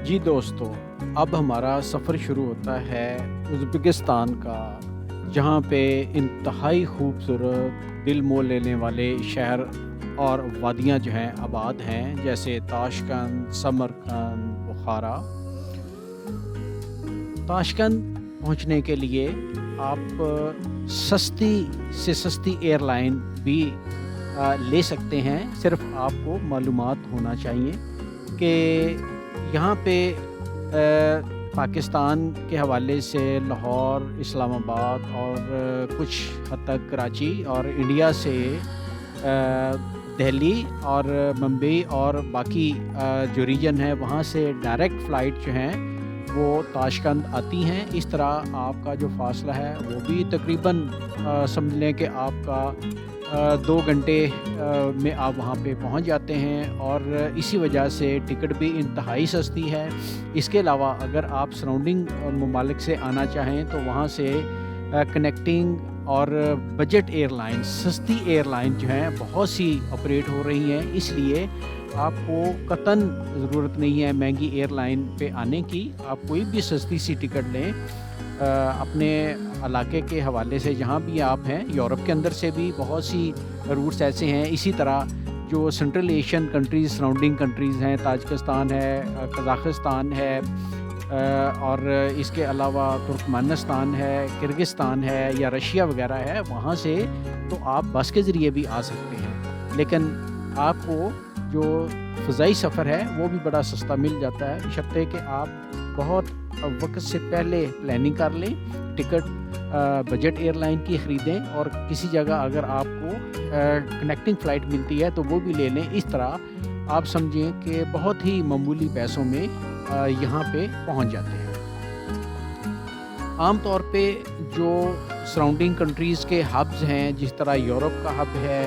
जी दोस्तों, अब हमारा सफ़र शुरू होता है उज़्बेकिस्तान का, जहाँ पे इंतहाई खूबसूरत दिल मोह लेने वाले शहर और वादियाँ जो हैं आबाद हैं, जैसे ताशकंद, समरकंद, बुखारा। ताशकंद पहुँचने के लिए आप सस्ती से सस्ती एयरलाइन भी ले सकते हैं। सिर्फ़ आपको मालूमात होना चाहिए कि यहाँ पे पाकिस्तान के हवाले से लाहौर, इस्लामाबाद और कुछ हद तक कराची और इंडिया से दिल्ली और मुंबई और बाकी जो रीजन है वहाँ से डायरेक्ट फ़्लाइट जो हैं वो ताशकंद आती हैं। इस तरह आपका जो फ़ासला है वो भी तकरीबन समझ लें कि आपका 2 घंटे में आप वहाँ पे पहुँच जाते हैं और इसी वजह से टिकट भी इंतहाई सस्ती है। इसके अलावा अगर आप सराउंडिंग ममालिक से आना चाहें तो वहाँ से कनेक्टिंग और बजट एयरलाइन, सस्ती एयरलाइन जो हैं बहुत सी ऑपरेट हो रही हैं। इसलिए आपको कतन ज़रूरत नहीं है महंगी एयरलाइन पे आने की। आप कोई भी सस्ती सी टिकट लें अपने इलाके के हवाले से, जहाँ भी आप हैं। यूरोप के अंदर से भी बहुत सी रूट्स ऐसे हैं। इसी तरह जो central Asian countries, surrounding countries हैं, ताजिकिस्तान है, कज़ाकिस्तान है और इसके अलावा तुर्कमेनिस्तान है, किर्गिस्तान है या रशिया वगैरह है, वहाँ से तो आप बस के ज़रिए भी आ सकते हैं। लेकिन आपको जो फ़ज़ाई सफ़र है वो भी बड़ा सस्ता मिल जाता है, बशर्ते कि आप बहुत वक्त से पहले प्लानिंग कर लें, टिकट बजट एयरलाइन की ख़रीदें और किसी जगह अगर आपको कनेक्टिंग फ़्लाइट मिलती है तो वो भी ले लें। इस तरह आप समझें कि बहुत ही मामूली पैसों में यहाँ पे पहुँच जाते हैं। आम तौर पे जो सराउंडिंग कंट्रीज़ के हब्स हैं, जिस तरह यूरोप का हब है,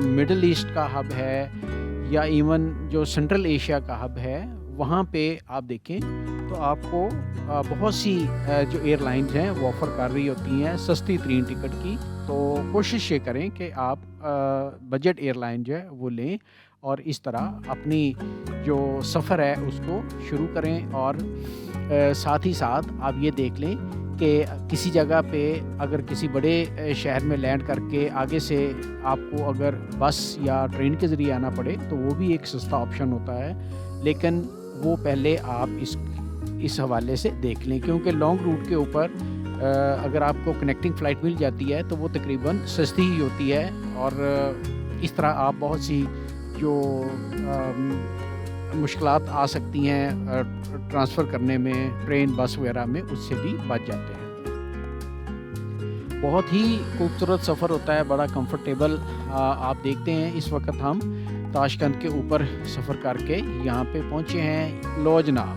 मिडल ईस्ट का हब है या इवन जो सेंट्रल एशिया का हब है, वहाँ पे आप देखें तो आपको बहुत सी जो एयरलाइंस हैं वो ऑफ़र कर रही होती हैं सस्ती तरीन टिकट की। तो कोशिश ये करें कि आप बजट एयरलाइन जो है वो लें और इस तरह अपनी जो सफ़र है उसको शुरू करें। और साथ ही साथ आप ये देख लें कि किसी जगह पे अगर किसी बड़े शहर में लैंड करके आगे से आपको अगर बस या ट्रेन के ज़रिए आना पड़े तो वो भी एक सस्ता ऑप्शन होता है, लेकिन वो पहले आप इस हवाले से देख लें, क्योंकि लॉन्ग रूट के ऊपर अगर आपको कनेक्टिंग फ़्लाइट मिल जाती है तो वो तकरीबन सस्ती ही होती है। और इस तरह आप बहुत सी जो मुश्किलात आ सकती हैं ट्रांसफ़र करने में, ट्रेन बस वगैरह में, उससे भी बच जाते हैं। बहुत ही खूबसूरत सफ़र होता है, बड़ा कंफर्टेबल। आप देखते हैं इस वक्त हम ताशकंद के ऊपर सफ़र करके यहाँ पे पहुँचे हैं। लो जनाब,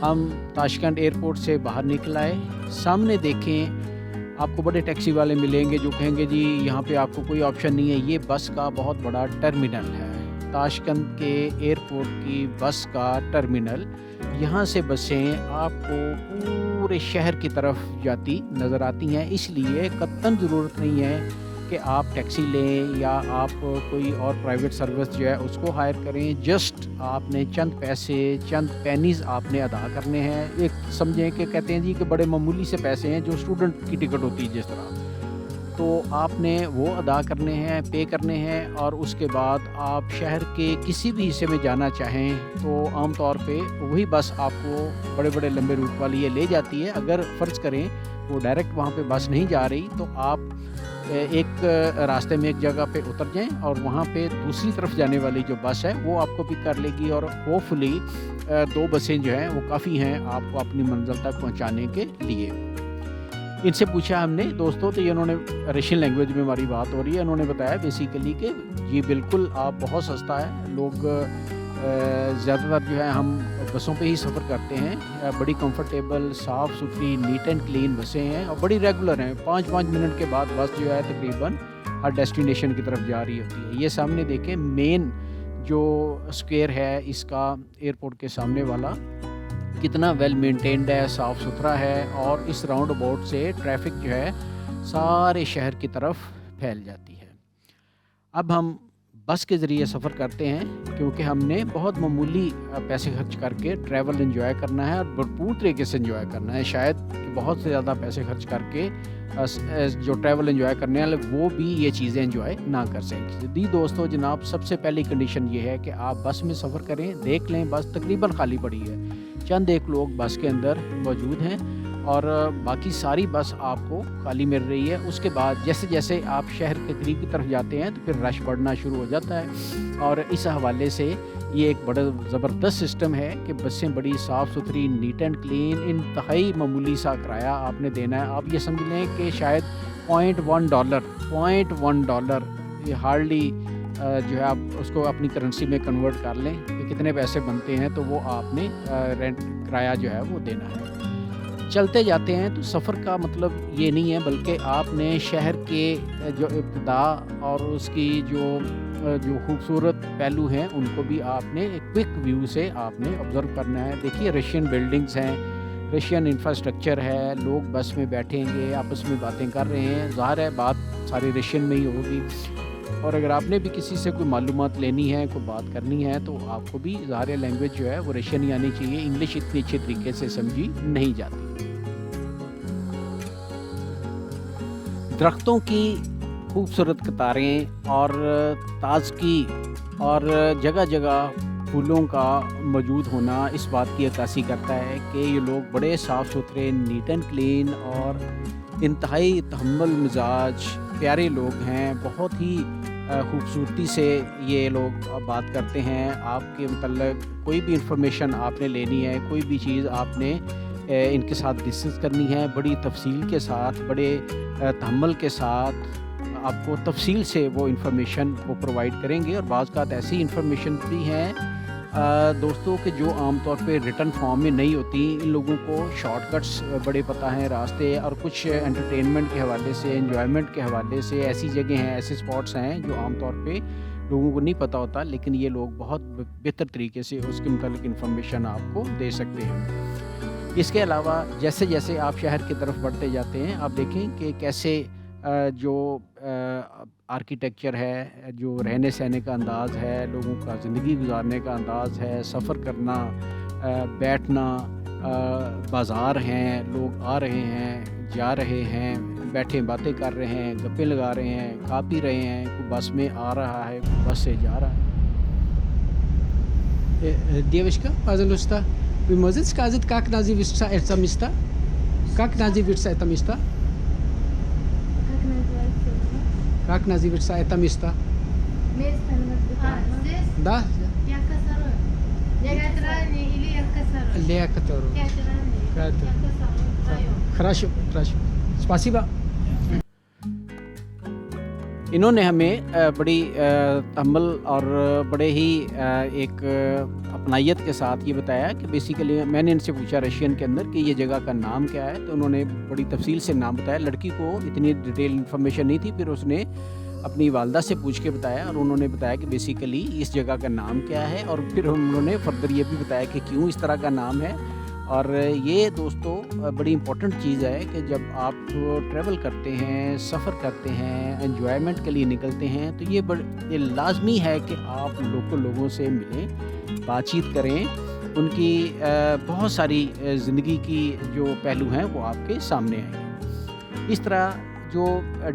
हम ताशकंद एयरपोर्ट से बाहर निकल आए। सामने देखें आपको बड़े टैक्सी वाले मिलेंगे जो कहेंगे जी यहाँ पे आपको कोई ऑप्शन नहीं है। ये बस का बहुत बड़ा टर्मिनल है, ताशकंद के एयरपोर्ट की बस का टर्मिनल। यहाँ से बसें आपको पूरे शहर की तरफ जाती नज़र आती हैं, इसलिए कतई ज़रूरत नहीं है कि आप टैक्सी लें या आप कोई और प्राइवेट सर्विस जो है उसको हायर करें। जस्ट आपने चंद पैसे, चंद पेनीज़ आपने अदा करने हैं। एक समझें कि कहते हैं जी कि बड़े मामूली से पैसे हैं जो स्टूडेंट की टिकट होती है जिस तरह, तो आपने वो अदा करने हैं, पे करने हैं और उसके बाद आप शहर के किसी भी हिस्से में जाना चाहें तो आम तौर पे वही बस आपको बड़े बड़े लंबे रूट वाली ये ले जाती है। अगर फ़र्ज़ करें वो डायरेक्ट वहाँ पे बस नहीं जा रही तो आप एक रास्ते में एक जगह पे उतर जाएं और वहाँ पे दूसरी तरफ जाने वाली जो बस है वो आपको पिक कर लेगी और होपफुली 2 बसें जो हैं वो काफ़ी हैं आपको अपनी मंज़िल तक पहुँचाने के लिए। इनसे पूछा हमने दोस्तों, तो ये उन्होंने रशियन लैंग्वेज में हमारी बात हो रही है, उन्होंने बताया बेसिकली कि जी बिल्कुल आप बहुत सस्ता है। लोग ज़्यादातर जो है हम बसों पे ही सफ़र करते हैं। बड़ी कंफर्टेबल, साफ़ सुथरी, नीट एंड क्लीन बसें हैं और बड़ी रेगुलर हैं। 5-5 मिनट के बाद बस जो है तकरीबन हर डेस्टिनेशन की तरफ जा रही होती है। ये सामने देखें मेन जो स्क्वायर है इसका, एयरपोर्ट के सामने वाला, कितना वेल मेंटेन्ड है, साफ़ सुथरा है और इस राउंड अबाउट से ट्रैफिक जो है सारे शहर की तरफ फैल जाती है। अब हम बस के ज़रिए सफ़र करते हैं क्योंकि हमने बहुत मामूली पैसे खर्च करके ट्रैवल एंजॉय करना है और भरपूर तरीके से एंजॉय करना है। शायद कि बहुत से ज़्यादा पैसे खर्च करके जो ट्रैवल एंजॉय करने वाले वो भी ये चीज़ें एंजॉय ना कर सकें। जी दोस्तों जनाब, सबसे पहली कंडीशन ये है कि आप बस में सफ़र करें, देख लें बस तकरीबन खाली पड़ी है, चंद एक लोग बस के अंदर मौजूद हैं और बाकी सारी बस आपको खाली मिल रही है। उसके बाद जैसे जैसे आप शहर के करीब की तरफ जाते हैं तो फिर रश बढ़ना शुरू हो जाता है और इस हवाले से ये एक बड़ा ज़बरदस्त सिस्टम है कि बसें बड़ी साफ़ सुथरी, नीट एंड क्लीन, इंतहाई मामूली सा किराया आपने देना है। आप ये समझ लें कि शायद $0.1 ये हार्डली जो है आप उसको अपनी करेंसी में कन्वर्ट कर लें कि कितने पैसे बनते हैं, तो वो आपने रेंट किराया जो है वो देना है। चलते जाते हैं तो सफ़र का मतलब ये नहीं है, बल्कि आपने शहर के जो इब्तिदा और उसकी जो खूबसूरत पहलू हैं उनको भी आपने एक क्विक व्यू से आपने ऑब्ज़र्व करना है। देखिए रशियन बिल्डिंग्स हैं, रशियन इंफ्रास्ट्रक्चर है, लोग बस में बैठेंगे, आपस में बातें कर रहे हैं, ज़ाहिर है बात सारी रशियन में ही होगी। और अगर आपने भी किसी से कोई मालूमात लेनी है, कोई बात करनी है, तो आपको भी ज़ाहिर लैंग्वेज जो है वो रशियन ही आनी चाहिए। इंग्लिश इतनी अच्छे तरीके से समझी नहीं जाती। दरख्तों की खूबसूरत कतारें और ताज़गी और जगह जगह फूलों का मौजूद होना इस बात की अक्कासी करता है कि ये लोग बड़े साफ़ सुथरे, नीट एंड क्लीन और इंतहाई तहम्मुल मिजाज प्यारे लोग हैं। बहुत ही खूबसूरती से ये लोग बात करते हैं। आपके मतलब कोई भी इंफॉर्मेशन आपने लेनी है, कोई भी चीज़ आपने इनके साथ डिस्कस करनी है, बड़ी तफसील के साथ, बड़े तहम्मुल के साथ आपको तफसील से वो इन्फॉर्मेशन को प्रोवाइड करेंगे। और बाज़ का ऐसी इन्फॉर्मेशन भी हैं दोस्तों कि जो आम तौर पे रिटन फॉर्म में नहीं होती। इन लोगों को शॉर्टकट्स बड़े पता हैं रास्ते, और कुछ एंटरटेनमेंट के हवाले से, एंजॉयमेंट के हवाले से ऐसी जगह हैं, ऐसे स्पॉट्स हैं जो आम तौर पे लोगों को नहीं पता होता, लेकिन ये लोग बहुत बेहतर तरीके से उसके मुतालिक इन्फॉर्मेशन आपको दे सकते हैं। इसके अलावा जैसे जैसे आप शहर की तरफ बढ़ते जाते हैं, आप देखें कि कैसे जो आर्किटेक्चर है, जो रहने सहने का अंदाज़ है, लोगों का ज़िंदगी गुजारने का अंदाज़ है, सफ़र करना, बैठना, बाज़ार हैं, लोग आ रहे हैं, जा रहे हैं, बैठे बातें कर रहे हैं, गप्पे लगा रहे हैं, खा पी रहे हैं, कोई बस में आ रहा है, कोई बस से जा रहा है। Девочка, пожалуйста, вы можете сказать, как называется это место? Как называется это место? Как называется это место? Место здесь? Да? Якосарой. Театральный или Якосарой? Лектору. Театральный. Якосарой. район. Хорошо, хорошо. Спасибо. इन्होंने हमें बड़ी तहम्मुल और बड़े ही एक अपनायत के साथ ये बताया कि बेसिकली मैंने इनसे पूछा रशियन के अंदर कि ये जगह का नाम क्या है, तो उन्होंने बड़ी तफसील से नाम बताया। लड़की को इतनी डिटेल इन्फॉर्मेशन नहीं थी, फिर उसने अपनी वालदा से पूछ के बताया और उन्होंने बताया कि बेसिकली इस जगह का नाम क्या है, और फिर उन्होंने फर्दर ये भी बताया कि क्यों इस तरह का नाम है। और ये दोस्तों बड़ी इम्पोर्टेंट चीज़ है कि जब आप ट्रैवल करते हैं, सफ़र करते हैं, एंजॉयमेंट के लिए निकलते हैं, तो ये लाजमी है कि आप लोगों से मिलें, बातचीत करें, उनकी बहुत सारी ज़िंदगी की जो पहलू हैं वो आपके सामने आएंगे। इस तरह जो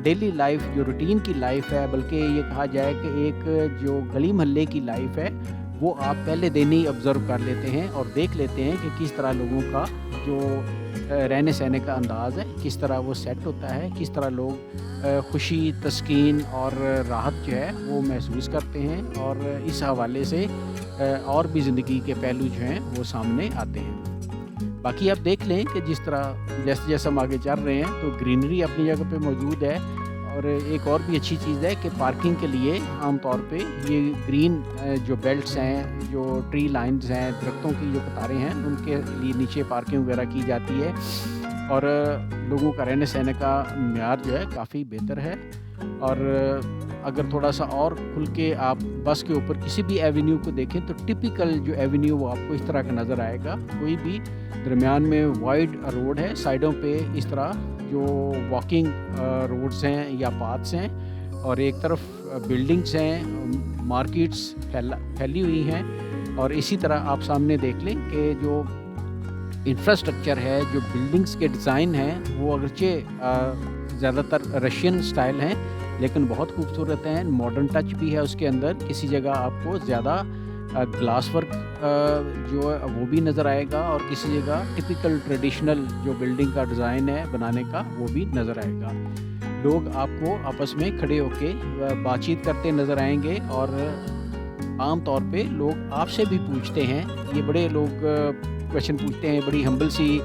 डेली लाइफ, जो रूटीन की लाइफ है, बल्कि ये कहा जाए कि एक जो गली मोहल्ले की लाइफ है, वो आप पहले दिन ही ऑब्ज़र्व कर लेते हैं और देख लेते हैं कि किस तरह लोगों का जो रहने सहने का अंदाज़ है, किस तरह वो सेट होता है, किस तरह लोग खुशी, तस्कीन और राहत जो है वो महसूस करते हैं। और इस हवाले से और भी ज़िंदगी के पहलू जो हैं वो सामने आते हैं। बाकी आप देख लें कि जिस तरह जैसे जैसे हम आगे चल रहे हैं तो ग्रीनरी अपनी जगह पे मौजूद है। और एक और भी अच्छी चीज़ है कि पार्किंग के लिए आम तौर पे ये ग्रीन जो बेल्ट्स हैं, जो ट्री लाइंस हैं, दरख्तों की जो कतारें हैं, उनके लिए नीचे पार्किंग वगैरह की जाती है। और लोगों का रहने सहने का म्यार जो है काफ़ी बेहतर है। और अगर थोड़ा सा और खुल के आप बस के ऊपर किसी भी एवेन्यू को देखें तो टिपिकल जो एवेन्यू वो आपको इस तरह का नज़र आएगा। कोई भी दरमियान में वाइड रोड है, साइडों पे इस तरह जो वॉकिंग रोड्स हैं या पाथ्स हैं, और एक तरफ बिल्डिंग्स हैं, मार्केट्स फैली हुई हैं। और इसी तरह आप सामने देख लें कि जो इंफ्रास्ट्रक्चर है, जो बिल्डिंग्स के डिज़ाइन हैं, वो अगरचे ज़्यादातर रशियन स्टाइल हैं लेकिन बहुत खूबसूरत हैं। मॉडर्न टच भी है उसके अंदर। किसी जगह आपको ज़्यादा ग्लास वर्क जो है वो भी नज़र आएगा और किसी जगह टिपिकल ट्रेडिशनल जो बिल्डिंग का डिज़ाइन है बनाने का वो भी नज़र आएगा। लोग आपको आपस में खड़े होके बातचीत करते नज़र आएंगे और आम तौर पे लोग आपसे भी पूछते हैं। ये बड़े लोग क्वेश्चन पूछते हैं, बड़ी हम्बल सी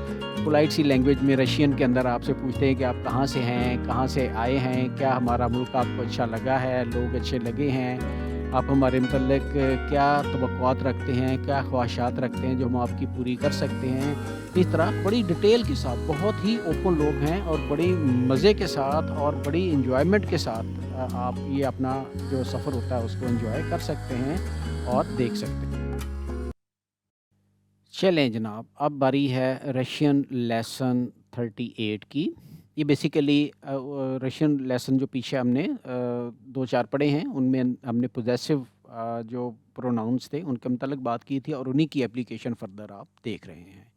पोलाइट सी लैंग्वेज में रशियन के अंदर आपसे पूछते हैं कि आप कहाँ से हैं, कहाँ से आए हैं, क्या हमारा मुल्क आपको अच्छा लगा है, लोग अच्छे लगे हैं, आप हमारे मतलब क्या तवक्कुआत रखते हैं, क्या ख्वाहिशात रखते हैं जो हम आपकी पूरी कर सकते हैं। इस तरह बड़ी डिटेल के साथ बहुत ही ओपन लोग हैं और बड़ी मज़े के साथ और बड़ी इंजॉयमेंट के साथ आप ये अपना जो सफ़र होता है उसको एंजॉय कर सकते हैं और देख सकते हैं। चलें जनाब, अब बारी है रशियन लेसन 38 की। ये बेसिकली रशियन लेसन जो पीछे हमने 2-4 पढ़े हैं उनमें हमने पोजेसिव जो प्रोनाउंस थे उनके मतलब बात की थी और उन्हीं की एप्लीकेशन फर्दर आप देख रहे हैं।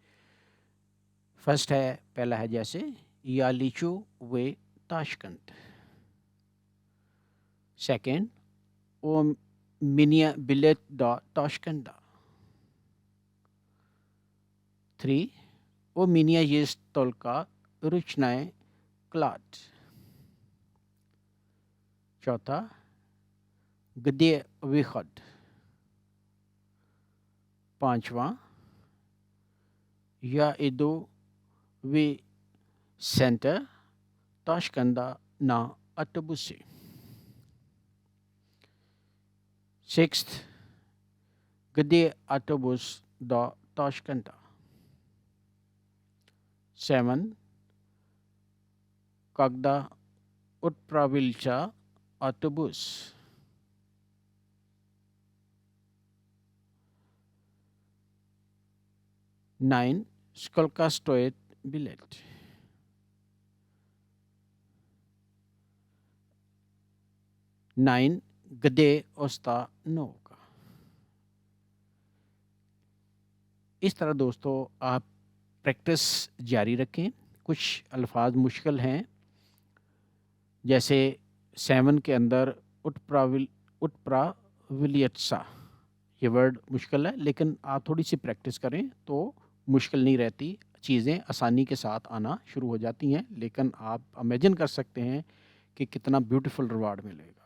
फर्स्ट है, पहला है जैसे यालिचू वे ताशकंद। सेकंड, ओ मिनिया बिलेट दा ताशकंदा। 3, ओ मिनिया येस तोलका रुचनाए क्लाट। चौथा, गदे विखद। पांचवा, या इदो वे सेंटर ताशकंदा ना अटबुसी। 6th, गदे अटबुस दा ताशकंदा। 7, когда отправился автобус. 9, сколько стоит билет? 9, где остановка? इस तरह दोस्तों आप प्रैक्टिस जारी रखें। कुछ अल्फाज मुश्किल हैं, जैसे 7 के अंदर उत्प्राविलियत्सा, ये वर्ड मुश्किल है लेकिन आप थोड़ी सी प्रैक्टिस करें तो मुश्किल नहीं रहती, चीज़ें आसानी के साथ आना शुरू हो जाती हैं। लेकिन आप इमेजिन कर सकते हैं कि कितना ब्यूटीफुल रिवार्ड मिलेगा।